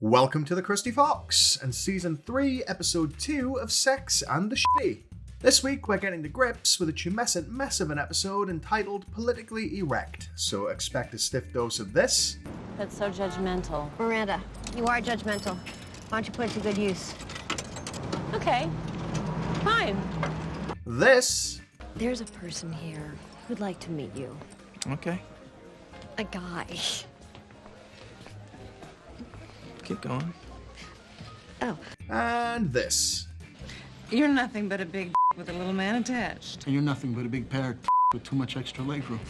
Welcome to the Krusty Fox and Season 3, Episode 2 of Sex and the Shitty. This week we're getting to grips with a tumescent mess of an episode entitled Politically Erect, so expect a stiff dose of this. That's so judgmental. Miranda, you are judgmental. Why don't you put it to good use? Okay, fine. This. There's a person here who'd like to meet you. Okay, A guy. keep going. Oh, And this. You're nothing but a big with a little man attached. And you're nothing but a big pair of with too much extra legroom.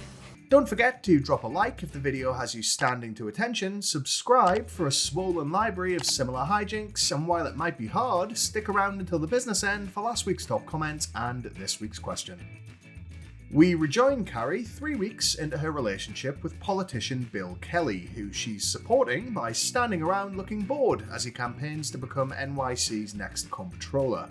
Don't forget to drop a like if the video has you standing to attention, subscribe for a swollen library of similar hijinks, and while it might be hard, stick around until the business end for last week's top comments and this week's question. We rejoin Carrie 3 weeks into her relationship with politician Bill Kelly, who she's supporting by standing around looking bored as he campaigns to become NYC's next comptroller.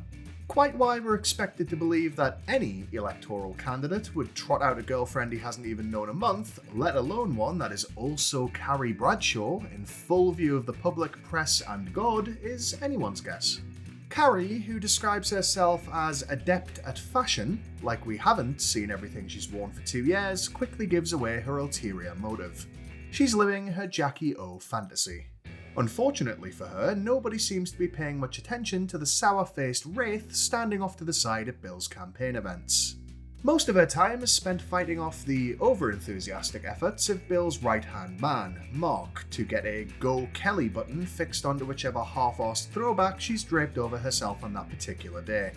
Quite why we're expected to believe that any electoral candidate would trot out a girlfriend he hasn't even known a month, let alone one that is also Carrie Bradshaw in full view of the public, press and God, is anyone's guess. Carrie, who describes herself as adept at fashion, like we haven't seen everything she's worn for 2 years, quickly gives away her ulterior motive. She's living her Jackie O fantasy. Unfortunately for her, nobody seems to be paying much attention to the sour-faced wraith standing off to the side at Bill's campaign events. Most of her time is spent fighting off the over-enthusiastic efforts of Bill's right-hand man, Mark, to get a Go Kelly button fixed onto whichever half-arsed throwback she's draped over herself on that particular day.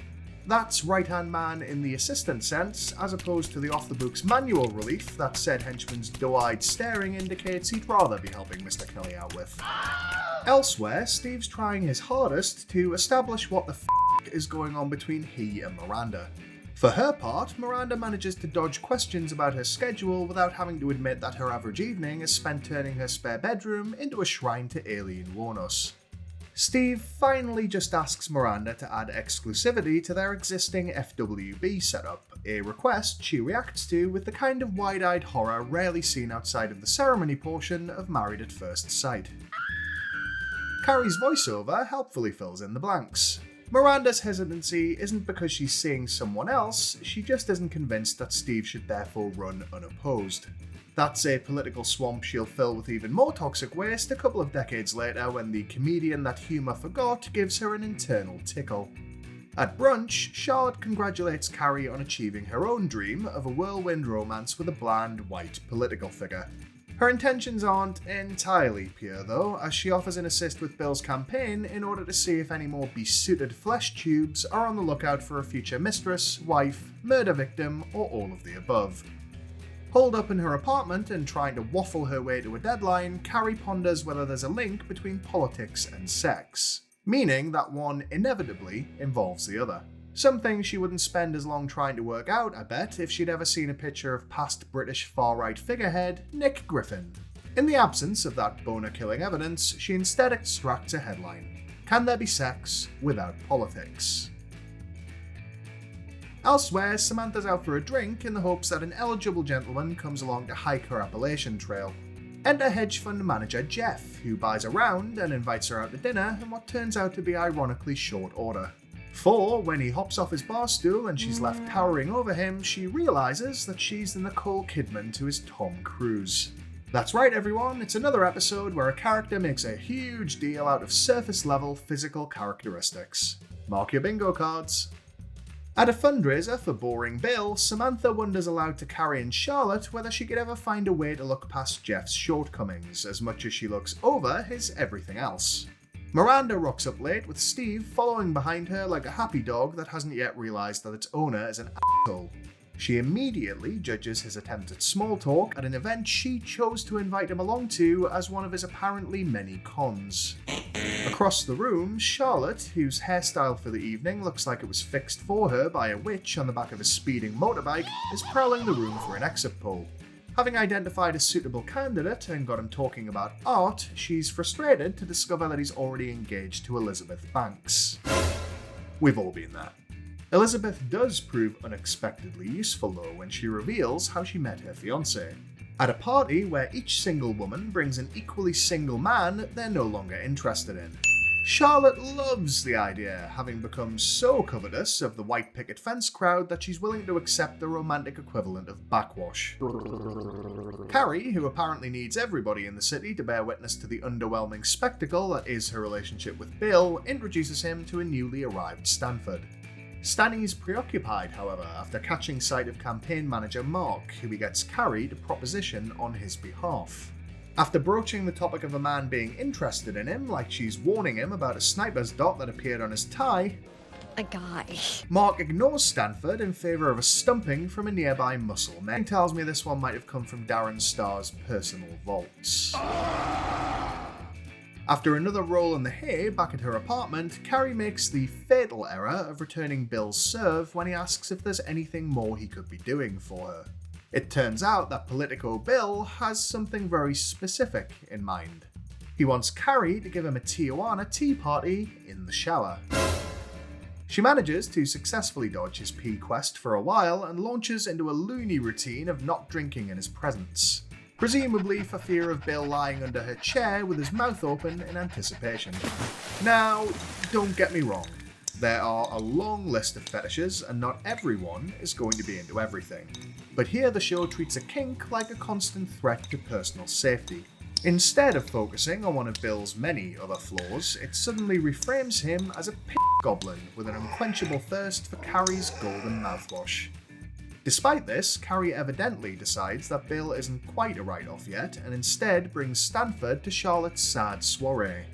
That's right-hand man in the assistant sense, as opposed to the off-the-books manual relief that said henchman's doe-eyed staring indicates he'd rather be helping Mr. Kelly out with. Elsewhere, Steve's trying his hardest to establish what the f*** is going on between he and Miranda. For her part, Miranda manages to dodge questions about her schedule without having to admit that her average evening is spent turning her spare bedroom into a shrine to alien Warnos. Steve finally just asks Miranda to add exclusivity to their existing FWB setup, a request she reacts to with the kind of wide-eyed horror rarely seen outside of the ceremony portion of Married at First Sight. Carrie's voiceover helpfully fills in the blanks. Miranda's hesitancy isn't because she's seeing someone else, she just isn't convinced that Steve should therefore run unopposed. That's a political swamp she'll fill with even more toxic waste a couple of decades later when the comedian that humour forgot gives her an internal tickle. At brunch, Charlotte congratulates Carrie on achieving her own dream of a whirlwind romance with a bland, white political figure. Her intentions aren't entirely pure though, as she offers an assist with Bill's campaign in order to see if any more besuited flesh tubes are on the lookout for a future mistress, wife, murder victim, or all of the above. Holed up in her apartment and trying to waffle her way to a deadline, Carrie ponders whether there's a link between politics and sex, meaning that one inevitably involves the other. Something she wouldn't spend as long trying to work out, I bet, if she'd ever seen a picture of past British far-right figurehead Nick Griffin. In the absence of that boner-killing evidence, she instead extracts a headline: Can there be sex without politics? Elsewhere, Samantha's out for a drink in the hopes that an eligible gentleman comes along to hike her Appalachian Trail. Enter hedge fund manager Jeff, who buys a round and invites her out to dinner in what turns out to be ironically short order. For, when he hops off his bar stool and she's left towering over him, she realises that she's the Nicole Kidman to his Tom Cruise. That's right everyone, it's another episode where a character makes a huge deal out of surface-level physical characteristics. Mark your bingo cards. At a fundraiser for Boring Bill, Samantha wonders aloud to Carrie and Charlotte whether she could ever find a way to look past Jeff's shortcomings, as much as she looks over his everything else. Miranda rocks up late with Steve following behind her like a happy dog that hasn't yet realised that its owner is an asshole. She immediately judges his attempt at small talk at an event she chose to invite him along to as one of his apparently many cons. Across the room, Charlotte, whose hairstyle for the evening looks like it was fixed for her by a witch on the back of a speeding motorbike, is prowling the room for an exit poll. Having identified a suitable candidate and got him talking about art, she's frustrated to discover that he's already engaged to Elizabeth Banks. We've all been there. Elizabeth does prove unexpectedly useful though when she reveals how she met her fiancé. At a party where each single woman brings an equally single man they're no longer interested in. Charlotte loves the idea, having become so covetous of the white picket fence crowd that she's willing to accept the romantic equivalent of backwash. Carrie, who apparently needs everybody in the city to bear witness to the underwhelming spectacle that is her relationship with Bill, introduces him to a newly arrived Stanford. Stanny's preoccupied, however, after catching sight of campaign manager Mark, who he gets Carrie to proposition on his behalf. After broaching the topic of a man being interested in him, like she's warning him about a sniper's dot that appeared on his tie, A guy. Mark ignores Stanford in favour of a stumping from a nearby muscle man. He tells me this one might have come from Darren Starr's personal vaults. After another roll in the hay back at her apartment, Carrie makes the fatal error of returning Bill's serve when he asks if there's anything more he could be doing for her. It turns out that Politico Bill has something very specific in mind. He wants Carrie to give him a Tijuana tea party in the shower. She manages to successfully dodge his pee quest for a while and launches into a loony routine of not drinking in his presence, presumably for fear of Bill lying under her chair with his mouth open in anticipation. Now, don't get me wrong. There are a long list of fetishes, and not everyone is going to be into everything. But here the show treats a kink like a constant threat to personal safety. Instead of focusing on one of Bill's many other flaws, it suddenly reframes him as a goblin with an unquenchable thirst for Carrie's golden mouthwash. Despite this, Carrie evidently decides that Bill isn't quite a write-off yet, and instead brings Stanford to Charlotte's sad soiree.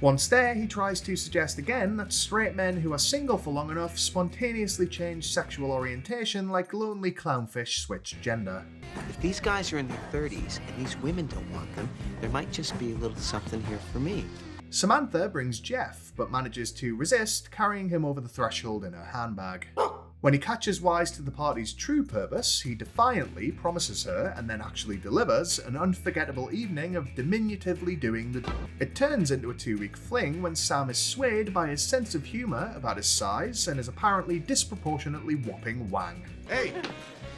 Once there, he tries to suggest again that straight men who are single for long enough spontaneously change sexual orientation like lonely clownfish switch gender. If these guys are in their 30s and these women don't want them, there might just be a little something here for me. Samantha brings Jeff, but manages to resist, carrying him over the threshold in her handbag. When he catches wise to the party's true purpose, he defiantly promises her, and then actually delivers, an unforgettable evening of diminutively doing the It turns into a 2-week fling when Sam is swayed by his sense of humour about his size and his apparently disproportionately whopping wang. Hey,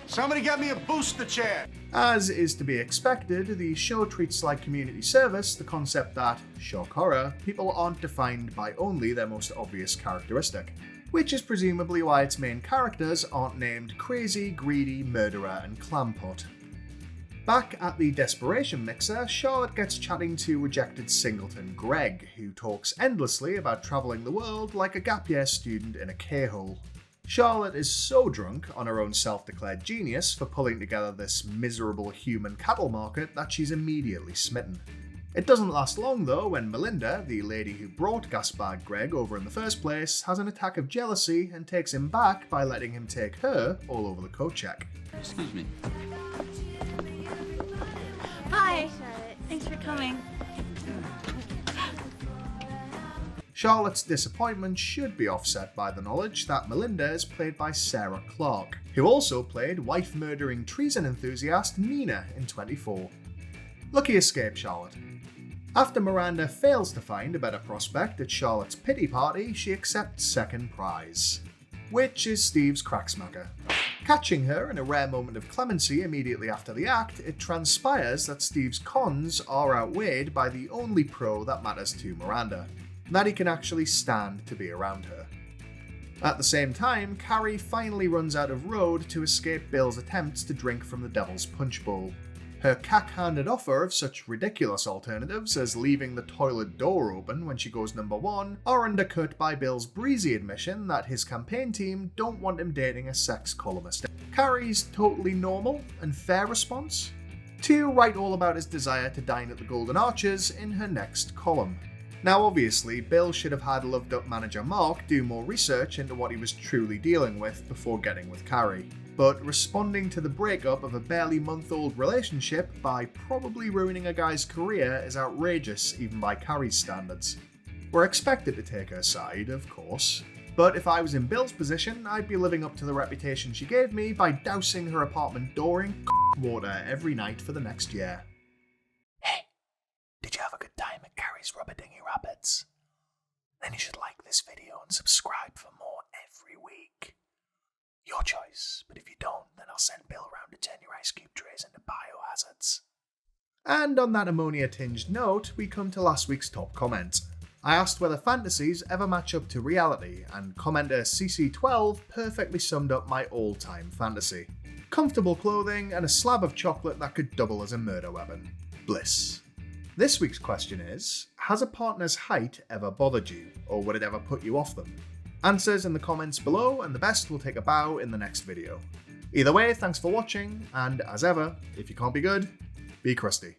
somebody get me a booster chair. As is to be expected, the show treats like community service the concept that, shock horror, people aren't defined by only their most obvious characteristic. Which is presumably why its main characters aren't named Crazy, Greedy, Murderer, and Clampot. Back at the Desperation Mixer, Charlotte gets chatting to rejected singleton Greg, who talks endlessly about travelling the world like a gap year student in a K-hole. Charlotte is so drunk on her own self-declared genius for pulling together this miserable human cattle market that she's immediately smitten. It doesn't last long though when Melinda, the lady who brought Gaspard Greg over in the first place, has an attack of jealousy and takes him back by letting him take her all over the coat check. Excuse me. Hi. Thanks for coming. Charlotte's disappointment should be offset by the knowledge that Melinda is played by Sarah Clark, who also played wife-murdering treason enthusiast Nina in 24. Lucky escape, Charlotte. After Miranda fails to find a better prospect at Charlotte's pity party, she accepts second prize, which is Steve's cracksmacker. Catching her in a rare moment of clemency immediately after the act, it transpires that Steve's cons are outweighed by the only pro that matters to Miranda, that he can actually stand to be around her. At the same time, Carrie finally runs out of road to escape Bill's attempts to drink from the Devil's Punch Bowl. Her cack-handed offer of such ridiculous alternatives as leaving the toilet door open when she goes number 1 are undercut by Bill's breezy admission that his campaign team don't want him dating a sex columnist. Carrie's totally normal and fair response? To write all about his desire to dine at the Golden Arches in her next column. Now obviously, Bill should have had loved-up manager Mark do more research into what he was truly dealing with before getting with Carrie. But responding to the breakup of a barely month-old relationship by probably ruining a guy's career is outrageous even by Carrie's standards. We're expected to take her side, of course, but if I was in Bill's position, I'd be living up to the reputation she gave me by dousing her apartment door in water every night for the next year. Hey, did you have a good time at Carrie's Rubber Dinghy Rapids? Then you should like this video and subscribe for more every week. Your choice, but if you don't, then I'll send Bill around to turn your ice cube trays into biohazards. And on that ammonia-tinged note, we come to last week's top comment. I asked whether fantasies ever match up to reality, and commenter CC12 perfectly summed up my all-time fantasy. Comfortable clothing and a slab of chocolate that could double as a murder weapon. Bliss. This week's question is, has a partner's height ever bothered you, or would it ever put you off them? Answers in the comments below, and the best will take a bow in the next video. Either way, thanks for watching, and as ever, if you can't be good, be crusty.